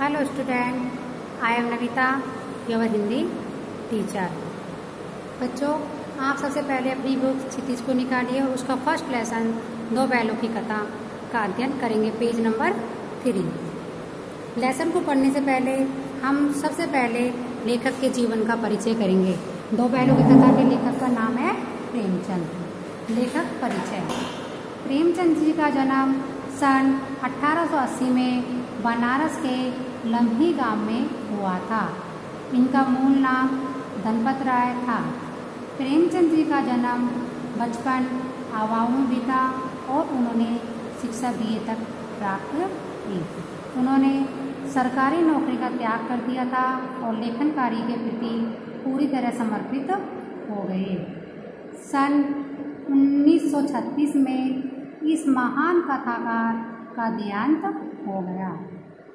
Hello student, I am Navita, your Hindi teacher. बच्चों, आप सबसे पहले अपनी बुक क्षितिज को निकालिए और उसका फर्स्ट लेसन दो बैलों की कथा का अध्ययन करेंगे, पेज नंबर 3। लेसन को पढ़ने से पहले हम सबसे पहले लेखक के जीवन का परिचय करेंगे। दो बैलों की कथा के लेखक का नाम है प्रेमचंद। लेखक परिचय। प्रेमचंद जी का जन्म सन 1880 में बनारस के लम्ही गांव में हुआ था। इनका मूल नाम धनपत राय था। प्रेमचंद जी का जन्म बचपन आवाओं में बीता और उन्होंने शिक्षा BA तक प्राप्त की। उन्होंने सरकारी नौकरी का त्याग कर दिया था और लेखन कार्य के प्रति पूरी तरह समर्पित हो गए। सन 1936 में इस महान कथाकार का देहांत हो गया।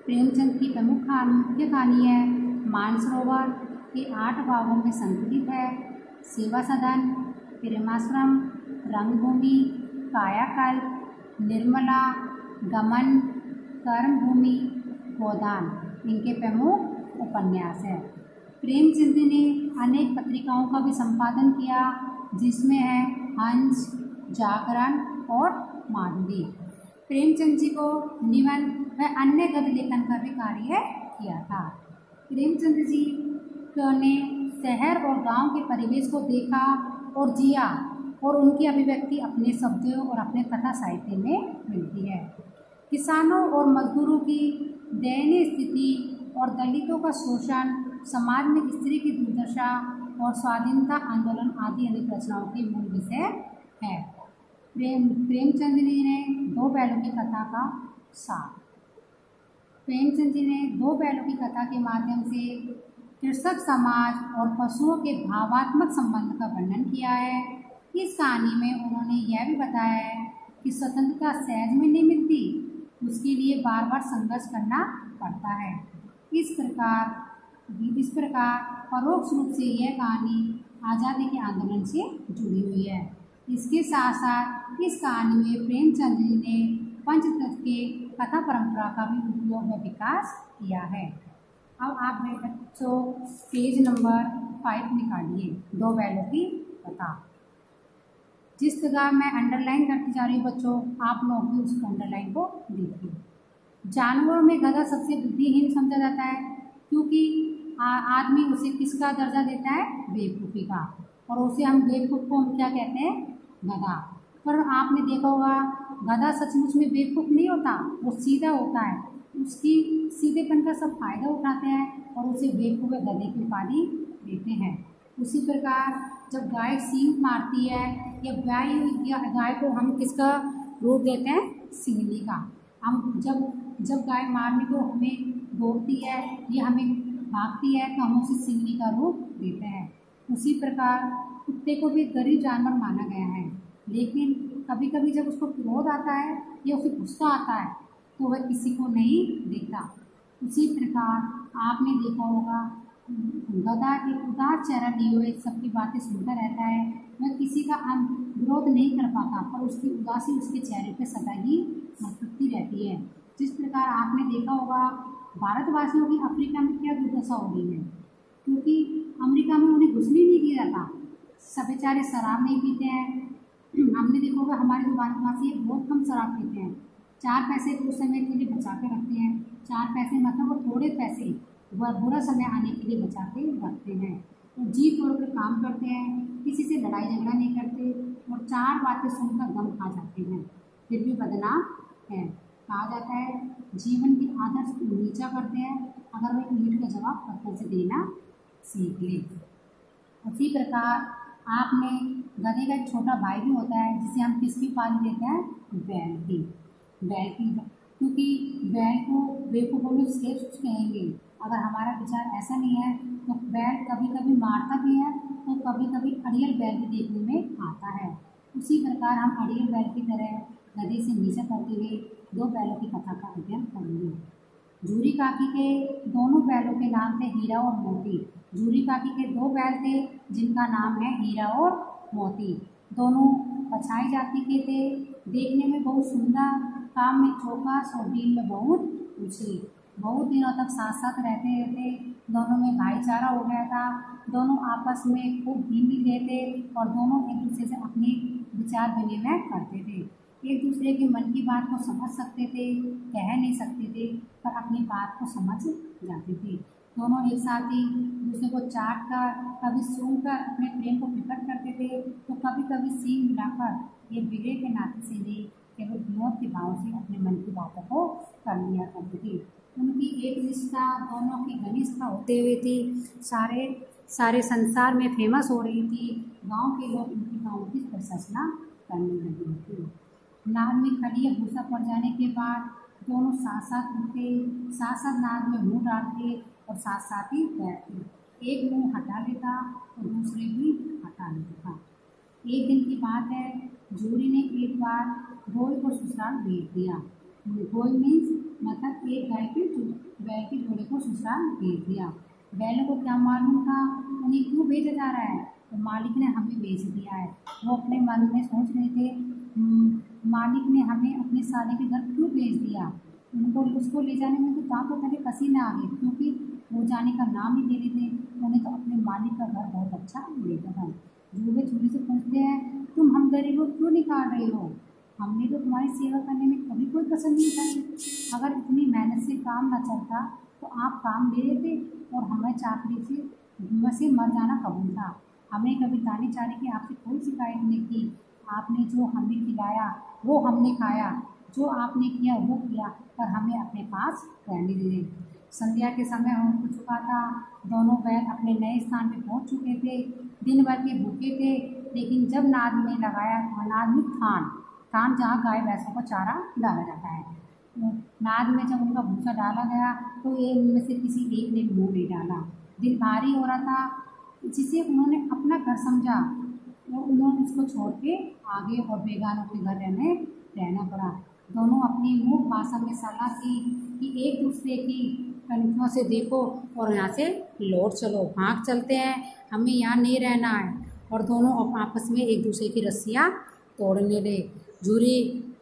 प्रेमचंद की प्रमुख मुख्य कहानी है मानसरोवर के 8 भागों में संकलित है। सेवा सदन, प्रेमाश्रम, रंगभूमि, कायाकल्प, निर्मला, गमन, कर्मभूमि, गोदान इनके प्रमुख उपन्यास है। प्रेमचंद ने अनेक पत्रिकाओं का भी संपादन किया, जिसमें है हंस, जागरण और माधुरी। प्रेमचंद जी को निबंध व अन्य गद्य लेखन का भी कार्य किया था। प्रेमचंद जी ने शहर और गांव के परिवेश को देखा और जिया और उनकी अभिव्यक्ति अपने शब्दों और अपने कथा साहित्य में मिलती है। किसानों और मजदूरों की दयनीय स्थिति और दलितों का शोषण, समाज में स्त्री की दुर्दशा और स्वाधीनता आंदोलन आदि अनेक रचनाओं के मूल विषय है। प्रेमचंद जी ने दो बैलों की कथा का सार। प्रेमचंद जी ने दो बैलों की कथा के माध्यम से कृषक समाज और पशुओं के भावात्मक संबंध का वर्णन किया है। इस कहानी में उन्होंने यह भी बताया है कि स्वतंत्रता सहज में नहीं मिलती, उसके लिए बार बार संघर्ष करना पड़ता है। इस प्रकार परोक्ष रूप से यह कहानी आज़ादी के आंदोलन से जुड़ी हुई है। इसके साथ साथ इस कहानी में प्रेमचंद जी ने पंचतत्व के कथा परंपरा का भी उपयोग व विकास किया है। अब आप मेरे बच्चों पेज नंबर 5 निकालिए, दो बैलों की कथा। जिस जगह मैं अंडरलाइन करती जा रही हूँ बच्चों, आप लोग भी उस अंडरलाइन को देखिए। जानवरों में गधा सबसे बुद्धिहीन समझा जाता है, क्योंकि आदमी उसे किसका दर्जा देता है? बेवकूफ़ी का। और उसे हम बेवकूफ़ को हम क्या कहते हैं? गधा। पर आपने देखा होगा गधा सचमुच में बेवकूफ़ नहीं होता, वो सीधा होता है। उसकी सीधेपन का सब फायदा उठाते हैं और उसे बेवकूफ़ गधे की उपाधि देते हैं। उसी प्रकार जब गाय सींग मारती है या गाय को हम किसका रूप देते हैं? सिंगनी का। हम जब गाय मारने को हमें दौड़ती है या हमें भागती है तो हम उसे सिंगनी का रूप देते हैं। उसी प्रकार कुत्ते को भी गरीब जानवर माना गया है, लेकिन कभी कभी जब उसको क्रोध आता है या उसे गुस्सा आता है तो वह किसी को नहीं देखता। उसी प्रकार आपने देखा होगा गधा एक उदास चेहरा लिए हुए सबकी बातें सुनता रहता है। वह किसी का विरोध नहीं कर पाता, पर उसकी उदासी उसके चेहरे पर सदा ही मटकती रहती है। जिस प्रकार आपने देखा होगा भारतवासियों की अफ्रीका में क्या दुर्दशा हो रही है, क्योंकि अमेरिका में उन्हें घुसने नहीं दिया जाता। सब बेचारे शराब नहीं पीते हैं। हमने देखा होगा हमारे जो भारतवासी है बहुत कम शराब पीते हैं। 4 पैसे कुछ समय के लिए बचा के रखते हैं। 4 पैसे मतलब वो थोड़े पैसे वह बुरा समय आने के लिए बचा के रखते हैं। तो जी तोड़कर काम करते हैं, किसी से लड़ाई झगड़ा नहीं करते और 4 बातें सुनकर गम खा जाते हैं, फिर भी बदनाम है। कहा जाता है जीवन की आदर्श नीचा करते हैं अगर वह ईंट का जवाब पत्थर से देना सीख ले। उसी प्रकार आपने गधे का एक छोटा भाई भी होता है, जिसे हम किसकी उपाधि देते हैं? बैल की। क्योंकि बैल को बेवकूफ़ों में श्रेष्ठ कहेंगे। अगर हमारा विचार ऐसा नहीं है तो बैल कभी कभी मारता भी है तो कभी कभी अड़ियल बैल भी देखने में आता है। उसी प्रकार हम अड़ियल बैल की तरह गधे से नीचा करते हुए दो बैलों की कथा का अध्ययन करेंगे। जूरी काकी के दोनों बैलों के नाम थे हीरा और मोती। जूरी काकी के 2 बैल थे जिनका नाम है हीरा और मोती। दोनों पछाई जाति के थे, देखने में बहुत सुंदर, काम में चौकस और दिल में बहुत ऊँचे। बहुत दिनों तक साथ साथ रहते रहते दोनों में भाईचारा हो गया था। दोनों आपस में खूब घुल मिल गए थे और दोनों एक दूसरे से अपने विचार विनिमय करते थे। एक दूसरे के मन की बात को समझ सकते थे, कह नहीं सकते थे पर अपनी बात को समझ जाते थे। दोनों एक साथ ही दूसरे को चाट कर, कभी सूंघ कर अपने प्रेम को प्रकट करते थे, तो कभी कभी सींग मिलाकर। ये बिगड़े के नाते से नहीं, केवल विनोद के भाव से अपने मन की बातों को कर लिया करते थे। उनकी एक निष्ठा दोनों की घनिष्ठता होते हुए थी, सारे सारे संसार में फेमस हो रही थी। गांव के लोग उनकी गाँव की प्रशंसा करने लगे थे। नाद में खली या भूसा पड़ जाने के बाद दोनों साथ साथ उठते, साथ साथ नाद में मुंह डालते और साथ साथ ही बैठते। एक मुंह हटा लेता तो दूसरे भी हटा लेता था। एक दिन की बात है, जूरी ने एक बार गोई को ससुराल भेज दिया। गोई मीन्स मतलब एक बैल के जोड़े को ससुराल भेज दिया। बैलों को क्या मालूम था उन्हें क्यों भेजा जा रहा है, तो मालिक ने हमें भेज दिया है। वो अपने मन में सोच रहे थे, मालिक ने हमें अपने साले के घर क्यों भेज दिया। उनको उसको ले जाने में तो दांतों तले पसीने आ गए, क्योंकि वो जाने का नाम ही दे रहे थे। उन्हें तो अपने मालिक का घर बहुत अच्छा लगता था। जूबे चूड़ी से पूछते हैं, तुम हम गरीबों क्यों निकाल रहे हो, हमने तो तुम्हारी सेवा करने में कभी कोई कसर नहीं उठाई। अगर इतनी मेहनत से काम न चलता तो आप काम ले लेते और हमें चाकरी से मर जाना कबूल था। हमें कभी ताने चाने की आपसे कोई शिकायत नहीं की। आपने जो हमें खिलाया वो हमने खाया, जो आपने किया वो किया, पर हमें अपने पास रहने दीजिए। संध्या के समय हो चुका था। दोनों बैल अपने नए स्थान पे पहुंच चुके थे। दिन भर के भूखे थे, लेकिन जब नाद में लगाया, नाद में थान जहाँ गाय भैंसों को चारा डाला जाता है, नाद में जब उनका भूसा डाला गया तो ये उनमें से किसी एक ने मुँह नहीं डाला। दिल भारी हो रहा था, जिसे उन्होंने अपना घर समझा, तो उन्होंने उसको छोड़ के आगे और बेगानों के घर रहना पड़ा। दोनों अपनी मुँह भाषा में सलाह की कि एक दूसरे की कनखों से देखो और यहाँ से लौट चलो, भाग चलते हैं, हमें यहाँ नहीं रहना है। और दोनों आपस में एक दूसरे की रस्सियाँ तोड़ने लगे। जूरी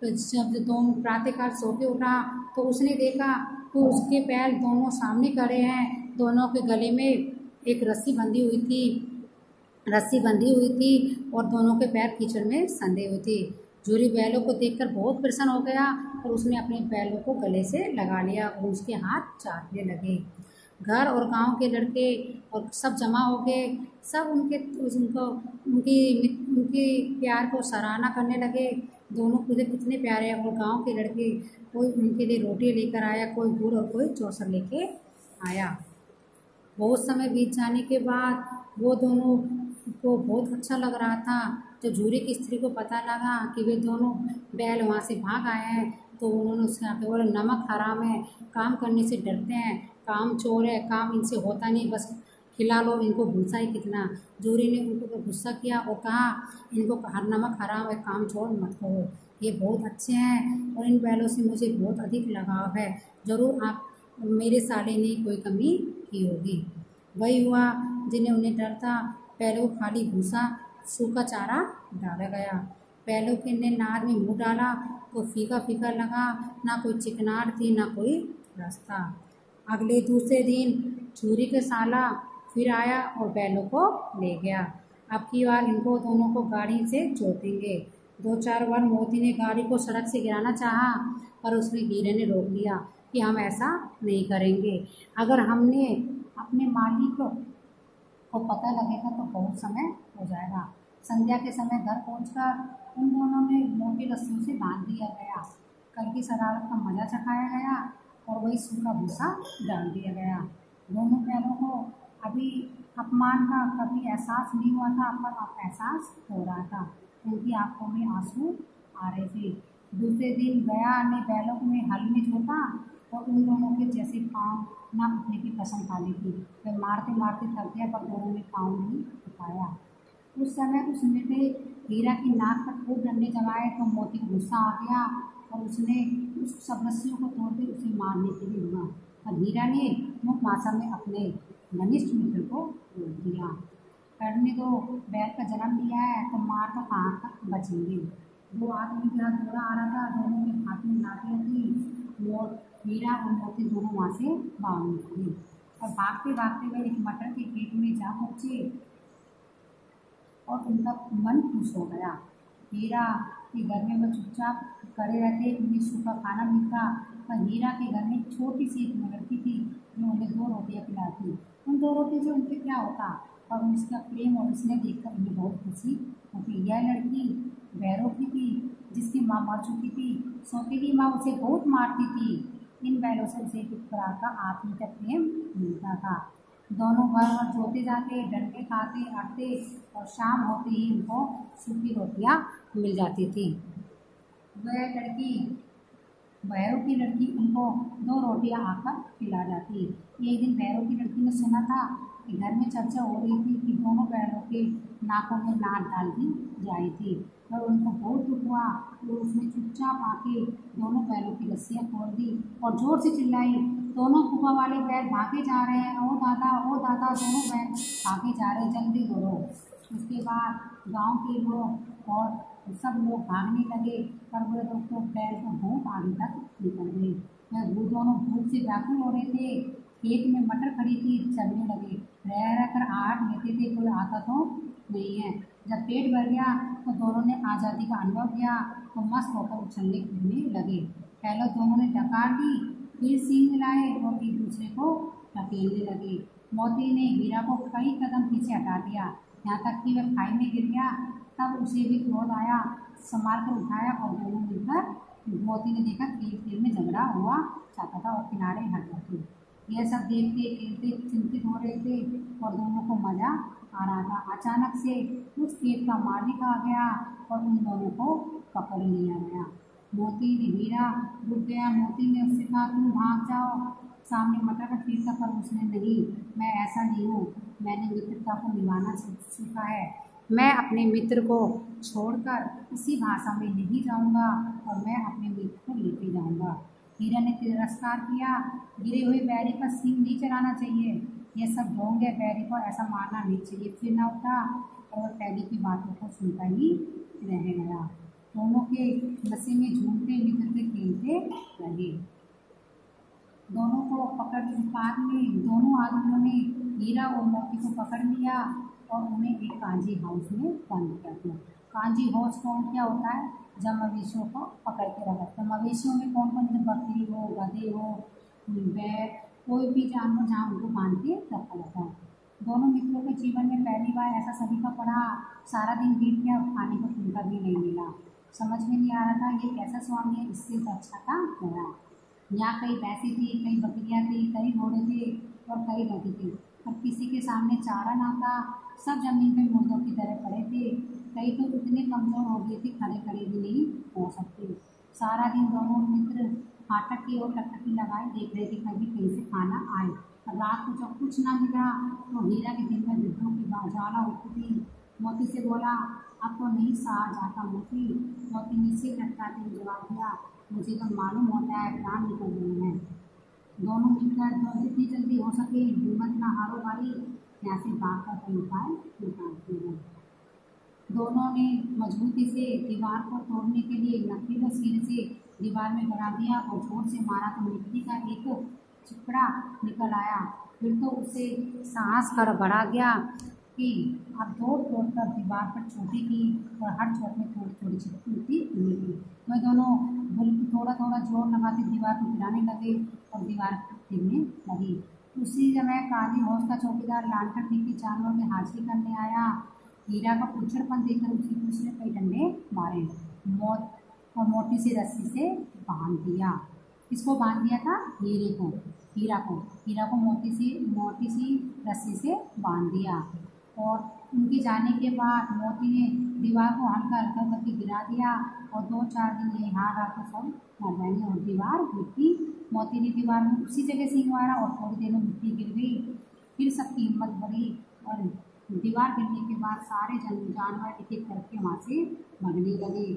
जब दोनों प्रातःकाल सो के उठा तो उसने देखा तो उसके पैर दोनों सामने खड़े हैं। दोनों के गले में एक रस्सी बंधी हुई थी और दोनों के पैर कीचड़ में संधे हुए थे। जूरी बैलों को देखकर बहुत प्रसन्न हो गया और उसने अपने बैलों को गले से लगा लिया और उसके हाथ चाटने लगे। घर और गांव के लड़के और सब जमा हो गए। सब उनके प्यार को सराहना करने लगे। दोनों खुद कितने प्यारे हैं। और गांव के लड़के, कोई उनके लिए रोटी लेकर आया, कोई गुड़ और कोई चौसर लेके आया। बहुत समय बीत जाने के बाद वो दोनों को बहुत अच्छा लग रहा था। जब जूरी की स्त्री को पता लगा कि वे दोनों बैल वहाँ से भाग आए हैं तो उन्होंने उससे आके बोला, नमक हराम है, काम करने से डरते हैं, काम चोर है, काम इनसे होता नहीं, बस खिला लो इनको, भूसा ही कितना। जूरी ने उनको गुस्सा किया और कहा, इनको नमक हराम है, काम चोर मत करो, ये बहुत अच्छे हैं और इन बैलों से मुझे बहुत अधिक लगाव है, ज़रूर आप मेरे साले ने कोई कमी की होगी। वही हुआ जिन्हें उन्हें डर था। बैलों को खाली भूसा सूखा चारा डाला गया। बैलों के ने नाद में मुँह डाला तो फीका फीका लगा, ना कोई चिकनार थी ना कोई रास्ता। अगले दूसरे दिन जूरी के साला फिर आया और बैलों को ले गया। अब की बार इनको दोनों को गाड़ी से जोतेंगे। 2-4 बार मोती ने गाड़ी को सड़क से गिराना चाहा, पर उसने हीरे ने रोक लिया कि हम ऐसा नहीं करेंगे। अगर हमने अपने मालिक को पता लगेगा तो बहुत समय हो जाएगा। संध्या के समय घर पहुंचकर उन दोनों में मोटी रस्सियों से बांध दिया गया। कल की शरारत का मजा चखाया गया और वही सूखा भूसा डाल दिया गया। दोनों बैलों को अभी अपमान का कभी एहसास नहीं हुआ था, पर अब एहसास हो रहा था। उनकी आंखों में आंसू आ रहे थे। दूसरे दिन गया ने बैलों में हल में जोता और उन दोनों के जैसे पाँव ना उठने की कसम खा ली थी। वे मारते मारते थक गया, पर दोनों ने पाँव नहीं उठाया। उस समय उस ने हीरा की नाक पर खूब डंडे जमाए तो मोती को गुस्सा आ गया और उसने उस सब रस्सियों को तोड़कर उसे मारने के लिए हुआ। और हीरा ने मुख भाषा में अपने घनिष्ठ मित्र को रोक दिया। करने दो, बैल का जन्म लिया है तो मार तो कहाँ तक बचेंगे। 2 आदमी के हाथ घोड़ा आ रहा था, दोनों के हाथ में लाठियाँ थी। हीरा और मोती दोनों वहाँ से भाग निकले और भागते भागते वे एक मटर के खेत में जा पहुँचे और उनका मन खुश हो गया। हीरा के घर में वो चुपचाप खड़े रहते, उन्हें सूखा खाना मिलता। पर हीरा के घर में एक छोटी सी एक लड़की थी जो उन्हें 2 रोटियां खिलाती। उन 2 रोटी से उनके क्या होता, और उसका प्रेम और उसने देखकर उन्हें बहुत खुशी होती। यह लड़की भैरव की थी जिसकी माँ मर चुकी थी। सौतेली माँ उसे बहुत मारती थी। इन बैलों से उसे एक प्रकार का आत्मिक प्रेम मिलता था। दोनों घर जोते जाते, डंडे खाते, अड़ते और शाम होते ही उनको सूखी रोटियां मिल जाती थी। वह लड़की, भैरव की लड़की, उनको 2 रोटियां आकर खिला जाती। एक दिन भैरव की लड़की ने सुना था कि घर में चर्चा हो रही थी कि दोनों बैलों के नाकों में नाक डाल दी जाई थी। और उनको बहुत दुख हुआ तो उसने चुपचाप आके दोनों बैलों की रस्सियाँ खोल दी और जोर से चिल्लाई, दोनों फूफा वाले बैल भागे जा रहे हैं, ओ दादा दोनों बैल भागे जा रहे हैं, जल्दी दौड़ो। उसके बाद गांव के लोग और सब लोग भागने लगे, पर वे लोग तो बैल तो बहुत आगे तक निकल गए। वो दोनों भूख से व्याकुल हो रहे थे। खेत में मटर खड़ी थी, चलने लगे, रह कर आहट लेते थे, कोई आता तो नहीं है। जब पेट भर गया तो दोनों ने आज़ादी का अनुभव किया तो मस्त होकर उछलने कूदने लगे। पहले दोनों ने डकार दी, फिर सींग मिलाए और एक दूसरे को ढकेलने लगे। मोती ने हीरा को कई कदम पीछे हटा दिया, यहाँ तक कि वह खाई में गिर गया। तब उसे भी क्रोध आया, संभाल कर उठाया और दोनों मिलकर, मोती ने देखा खेल में झगड़ा हुआ चाहता था और किनारे हट गए। यह सब देखते खेलते चिंतित हो रहे थे और दोनों को मजा आ रहा था। अचानक से उस खेत का मालिक आ गया और उन दोनों को पकड़ लिया गया। मोती ने हीरा रुक गया। मोती ने उससे कहा, तुम भाग जाओ, सामने मटर का खेत था। पर उसने, नहीं, मैं ऐसा नहीं हूँ, मैंने मित्रता को निभाना सीखा है। मैं अपने मित्र को छोड़कर इसी भाषा में नहीं जाऊंगा और मैं अपने मित्र को लेके जाऊंगा। हीरा ने तिरस्कार किया, गिरे हुए बैरी पर सींग नहीं चलाना चाहिए, यह सब ढोंग है, बैरी को ऐसा मारना नहीं चाहिए। फिर न उठा और पहले की बातों को सुनता ही रह गया। दोनों के नशे में झूमते मित्रते खेलते रहे। दोनों को पकड़ बाद में दोनों आदमियों ने हीरा और मोती को पकड़ लिया और उन्हें एक कांजी हाउस में बंद कर दिया। कांजी हाउस कौन क्या होता है, जब मवेशियों को पकड़ के रखा। तो मवेशियों में कौन कौन से, बकरी हो, गधे हो, बैल, कोई भी जानवर जहाँ उनको बांध के रखा जाता है। दोनों मित्रों के जीवन में पहली बार ऐसा सभी का पड़ा। सारा दिन बीत गया, खाने को तिनका भी नहीं मिला। समझ में नहीं आ रहा था ये कैसा स्वामी है, इससे तो अच्छा था गया। यहाँ कई भैंसे थी, कई बकरियाँ थी, कई घोड़े थे और कई नदी थी, पर किसी के सामने चारा ना था। सब जमीन पे मुर्दों की तरह पड़े थे। कई तो इतने कमजोर हो गए थे, खड़े खड़े भी नहीं हो सकते। सारा दिन दोनों मित्र फाटक की ओर टकटकी लगाए देख रहे थे, कभी कहीं से खाना आए। रात को जब कुछ ना मिला तो हीरा के दिल में विद्रोह की ज्वाला उठी। मोती से बोला, अब तो नहीं सहा जाता मोती। मोती ने सिर लटकाते हुए जवाब दिया, मुझे तो मालूम होता है प्राण निकल रहे हैं। दोनों मिलकर जितनी जल्दी हो सके हिम्मत ना हारो भाई, यहाँ से भाग का कोई उपाय निकालते हैं। दोनों ने मजबूती से दीवार को तोड़ने के लिए लकड़ी को सिर से दीवार में बढ़ा दिया और जोर से मारा तो मिट्टी का एक चिपड़ा निकल आया। फिर तो उसे साहस कर बढ़ा गया कि अब दौड़ दौड़ कर दीवार पर चोटी की और हर चोट में थोड़ी थोड़ी चिपटी मिली। वह दोनों थोड़ा थोड़ा जोर लगाते दीवार को गिराने लगे और दीवार गिरने लगी। उसी समय काली हौस का चौकीदार लालकर के जानवरों में हाजिरी करने आया। हीरा का उछड़पन देखकर उसने कई डंडे मारे और मोटी सी रस्सी से बांध दिया। किसको बांध दिया था? हीरा को मोटी सी रस्सी से बांध दिया। और उनके जाने के बाद मोती ने दीवार को हल्का हल्का करके गिरा दिया और 2-4 दिन ये हार रहा तो सब मर जाएंगे और दीवार मिट्टी। मोती ने दीवार में उसी जगह से मारा और थोड़ी देर में मिट्टी गिर गई। फिर सबकी हिम्मत बढ़ी और दीवार गिरने के बाद सारे जानवर एक एक करके वहाँ से भागने लगे।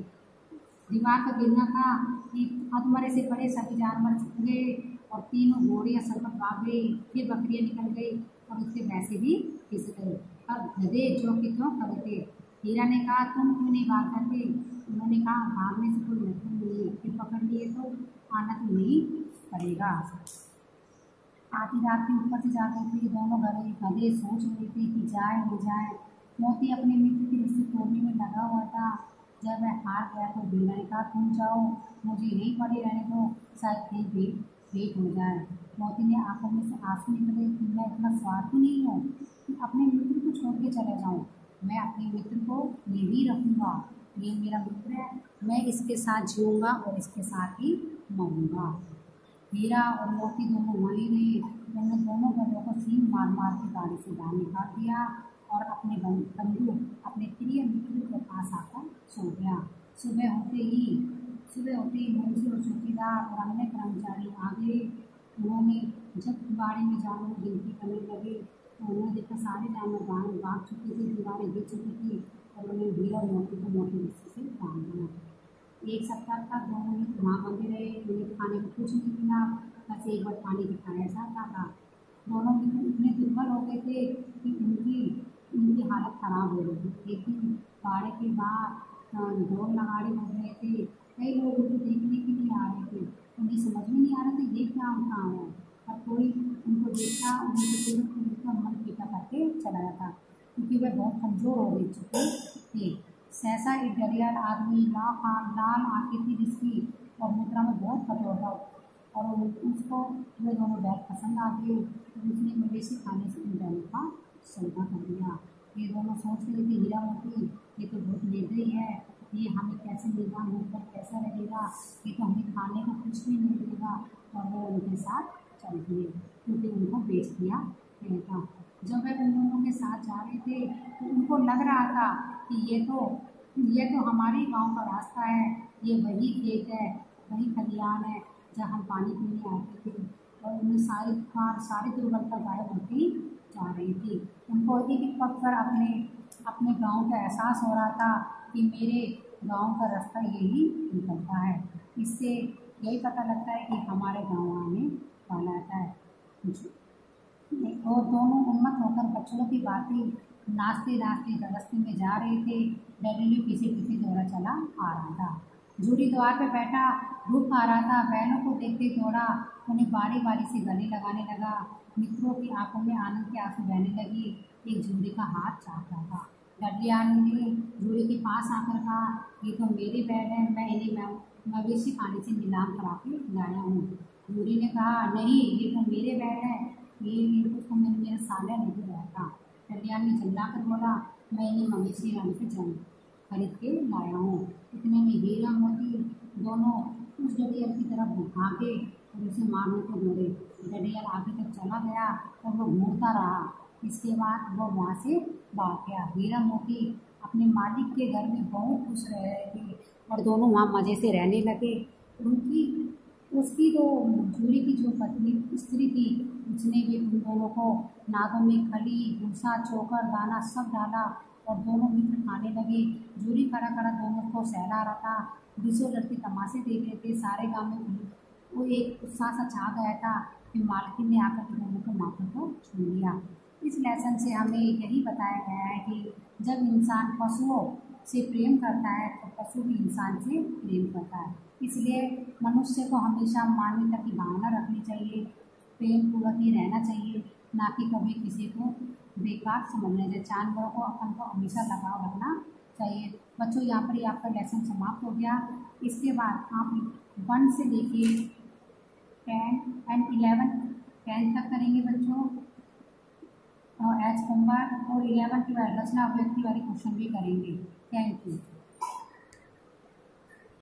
दीवार का गिरना था कि अधमरे से बड़े सभी जानवर छुप गए और तीनों घोड़े सरपट भाग गई। फिर बकरियाँ निकल गई और उसके भैंसे भी खिस गए। अब गधे जो कि क्यों खड़े थे। हीरा ने कहा, तुम क्यों नहीं भाग करते? उन्होंने कहा, भागने से कोई मतलब नहीं है, फिर पकड़ लिए तो आना तो नहीं पड़ेगा। आधी रात के ऊपर से जाकर के दोनों गधे सोच रहे थे कि जाए न जाए। मोती अपने मित्र की रस्सी तोड़ने में लगा हुआ था। जब वह हार गया तो वीरा ने कहा, तुम जाओ, मुझे यहीं पड़े रहने दो, शायद कहीं भेंट हो जाए। मोती ने आंखों में से आंसू निकले कि मैं इतना स्वार्थी नहीं हूँ कि अपने मित्र को छोड़ के चले जाऊँ। मैं अपने मित्र को यही रखूँगा, ये मेरा मित्र है, मैं इसके साथ जीऊँगा और इसके साथ ही मरूँगा। हीरा और मोती दोनों वहीं रहे। उन्होंने दोनों गधों को सींग मार मार के गाड़ी से बाहर निकाल दिया और अपने बंधु अपने प्रिय मित्र के पास आकर सो गया। सुबह होते ही मुंशी और चौकीदार और अन्य कर्मचारी आ गए। उन्होंने जब गाड़ी में जानवर की गिनती करने लगे तो उन्होंने देखा सारे जानवर भाग चुके थे, दीवारें गिर चुकी थी और उन्होंने हीरा और मोती को मोटी रस्सी से बांध दिया। एक सप्ताह तक दोनों ही वहाँ बंधे रहे। उन्हें खाने को कुछ नहीं मिला, बस एक बार पानी दिखाया जाता था। दोनों मित्र इतने दुर्बल हो गए थे कि उनकी हालत खराब हो गई थी। एक दिन बाड़े के बाहर ढोल नगाड़े बज रहे थे। कई लोग उनको देखने के लिए आ रहे थे। उन्हें समझ में नहीं आ रहा था ये क्या उनका है, और कोई उनको देखता उनका मन फीका करके चला जाता, क्योंकि वह बहुत कमज़ोर हो गए चुके थे। सहसा एक घड़ियाल आदमी लाल आंखें थी जिसकी और मुद्रा में बहुत कठोर था, और उसको वे दोनों बैग पसंद आ गए। तो उसने मवेशी खाने से उन दोनों का सौदा कर दिया। ये दोनों सोच रहे थे, हीरा मोती ये तो बहुत निर्दयी है, ये हमें कैसे निर्वाण होकर कैसा रहेगा, ये तो हमें खाने को कुछ भी नहीं देगा। और वो उनके साथ चल दिए क्योंकि उनको बेच दिया गया था। जब वे उन दोनों के साथ जा रहे थे तो उनको लग रहा था कि ये तो हमारे गांव का रास्ता है, ये वही खेत है, वही खलिहान है जहाँ हम पानी पीने आते थे। और उन्हें सारी दुर्बलता गायब होती जा रही थी। उनको एक एक पग पर अपने गांव का एहसास हो रहा था कि मेरे गांव का रास्ता यही निकलता है। इससे यही पता लगता है कि हमारे गांव आने वाला है। और दोनों उन्मत्त होकर बच्चों की बातें नाचते नाचते रास्ते में जा रहे थे। डैडी पीछे पीछे दौड़ा चला आ रहा था। जूरी द्वार पे बैठा धूप आ रहा था। बैलों को देखते दौड़ा, उन्हें बारी बारी से गले लगाने लगा। मित्रों की आंखों में आनंद के आंसू बहने लगे। एक जूरी का हाथ चाट रहा था। डडलियान ने जूरी के पास आकर कहा, ये तो मेरे बैल हैं, मैं इन्हें मवेशी खाने से नीलाम करा के लाया हूँ। जूरी ने कहा, नहीं, ये तो मेरे बैल हैं, ये तो मेरा साला नहीं रहता। डडलियान ने चिल्ला कर बोला, मैं इन्हें मवेशी खाने से जंग खरीद के लाया हूँ। इतने में हीरा मोती दोनों उस डडियाल की तरफ भागे और उसे मारने को दौड़े। डडियाल आगे तक चला गया और वो घूरता रहा। इसके बाद वो वहाँ से भाग गया। हीरा मोती अपने मालिक के घर में बहुत खुश रह रहे थे और दोनों वहाँ मज़े से रहने लगे। उसकी तो जूरी की जो पत्नी स्त्री थी, उसने भी उन दोनों को नागों में खली भूसा चोकर दाना सब डाला और दोनों मित्र खाने लगे। जूरी खड़ा खड़ा दोनों को सहला रहा था। दूसरे लड़के तमाशे देख रहे थे। सारे गांव में वो एक उत्साह सा छा गया था कि मालकिन ने आकर के दोनों को माथे को छू लिया। इस लेसन से हमें यही बताया गया है कि जब इंसान पशुओं से प्रेम करता है तो पशु भी इंसान से प्रेम करता है। इसलिए मनुष्य को हमेशा मानवता की भावना रखनी चाहिए, प्रेम पूर्वक ही रहना चाहिए, ना कि कभी किसी को बेकार समझना चाहिए। जानवरों को अपन को हमेशा लगाव रखना चाहिए। बच्चों, यहाँ पर ही आपका लेसन समाप्त हो गया। इसके बाद आप 1 से लेके 10 and 11 10 तक करेंगे बच्चों, और एज होमवर्क, और 11 की रचना अभिव्यक्ति वाले क्वेश्चन भी करेंगे। Thank you.